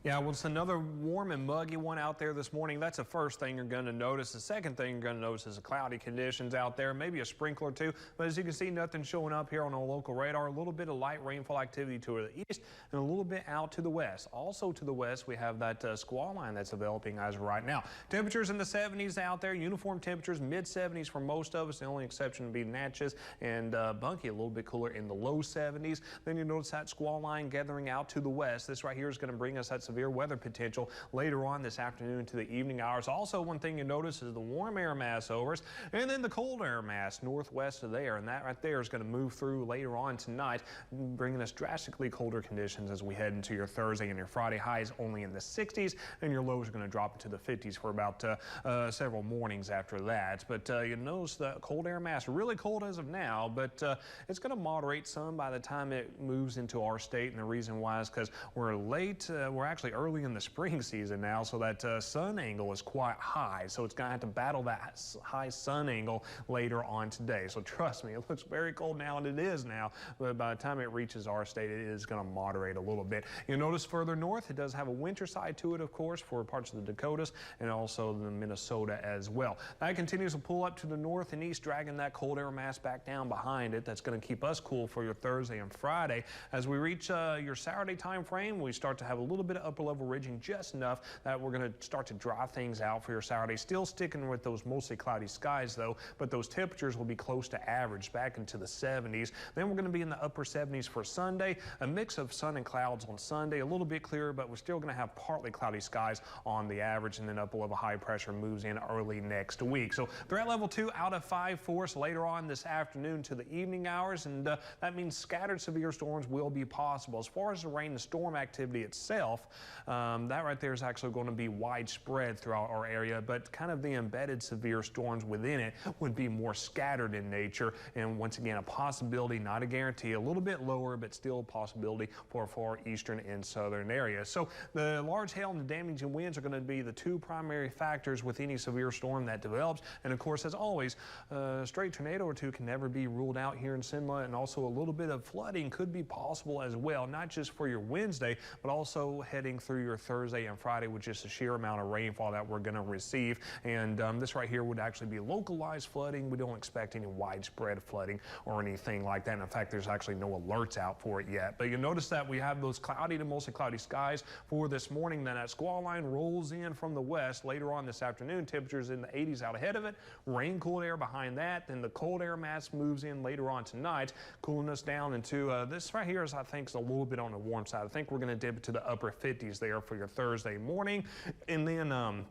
Yeah, well, it's another warm and muggy one out there this morning. That's the first thing you're going to notice. The second thing you're going to notice is the cloudy conditions out there, maybe a sprinkler or two. But as you can see, nothing showing up here on our local radar. A little bit of light rainfall activity to the east and a little bit out to the west. Also to the west, we have that squall line that's developing as of right now. Temperatures in the 70s out there, uniform temperatures, mid-70s for most of us. The only exception would be Natchez and Bunkie, a little bit cooler in the low 70s. Then you notice that squall line gathering out to the west. This right here is going to bring us that severe weather potential later on this afternoon to the evening hours. Also, one thing you notice is the warm air mass over us and then the cold air mass northwest of there, and that right there is going to move through later on tonight, bringing us drastically colder conditions as we head into your Thursday and your Friday. Highs only in the 60s, and your lows are going to drop into the 50s for about several mornings after that. But you notice the cold air mass really cold as of now, but it's going to moderate some by the time it moves into our state, and the reason why is because we're late. We're actually early in the spring season now, so that sun angle is quite high, so it's going to have to battle that high sun angle later on today. So trust me, it looks very cold now, and it is now, but by the time it reaches our state, it is going to moderate a little bit. You'll notice further north, it does have a winter side to it, of course, for parts of the Dakotas and also the Minnesota as well. That continues to pull up to the north and east, dragging that cold air mass back down behind it. That's going to keep us cool for your Thursday and Friday. As we reach your Saturday time frame, we start to have a little bit of upper level ridging, just enough that we're going to start to dry things out for your Saturday. Still sticking with those mostly cloudy skies though, but those temperatures will be close to average, back into the 70s. Then we're going to be in the upper 70s for Sunday. A mix of sun and clouds on Sunday, a little bit clearer, but we're still going to have partly cloudy skies on the average, and then upper level high pressure moves in early next week. So threat level 2 out of 5 for us later on this afternoon to the evening hours, and that means scattered severe storms will be possible. As far as the rain and storm activity itself, that right there is actually going to be widespread throughout our area, but kind of the embedded severe storms within it would be more scattered in nature, and once again a possibility, not a guarantee, a little bit lower, but still a possibility for far eastern and southern areas. So the large hail and the damaging winds are going to be the two primary factors with any severe storm that develops, and of course, as always, a stray tornado or two can never be ruled out here in Simla, and also a little bit of flooding could be possible as well, not just for your Wednesday, but also heading through your Thursday and Friday with just a sheer amount of rainfall that we're going to receive. And this right here would actually be localized flooding. We don't expect any widespread flooding or anything like that. And in fact, there's actually no alerts out for it yet. But you notice that we have those cloudy to mostly cloudy skies for this morning. Then that squall line rolls in from the west later on this afternoon. Temperatures in the 80s out ahead of it. Rain, cool air behind that. Then the cold air mass moves in later on tonight, cooling us down into this right here is, I think, is a little bit on the warm side. I think we're going to dip to the upper 50s there for your Thursday morning. And then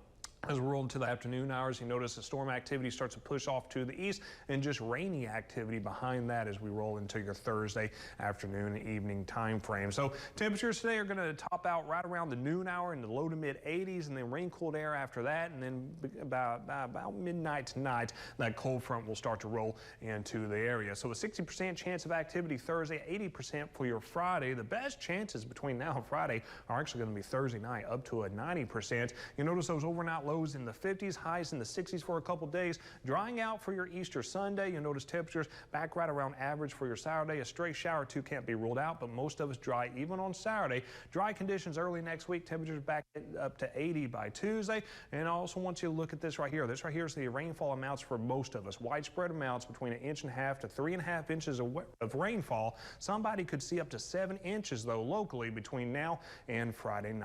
as we roll into the afternoon hours, you notice the storm activity starts to push off to the east, and just rainy activity behind that as we roll into your Thursday afternoon and evening time frame. So temperatures today are going to top out right around the noon hour in the low to mid 80s, and then rain, cooled air after that, and then about midnight tonight, that cold front will start to roll into the area. So a 60% chance of activity Thursday, 80% for your Friday. The best chances between now and Friday are actually going to be Thursday night, up to a 90%. You notice those overnight lows in the 50s, highs in the 60s for a couple days. Drying out for your Easter Sunday. You'll notice temperatures back right around average for your Saturday. A stray shower or two can't be ruled out, but most of us dry even on Saturday. Dry conditions early next week. Temperatures back up to 80 by Tuesday. And I also want you to look at this right here. This right here is the rainfall amounts for most of us. Widespread amounts between 1.5 inches to 3.5 inches of rainfall. Somebody could see up to 7 inches though locally between now and Friday night.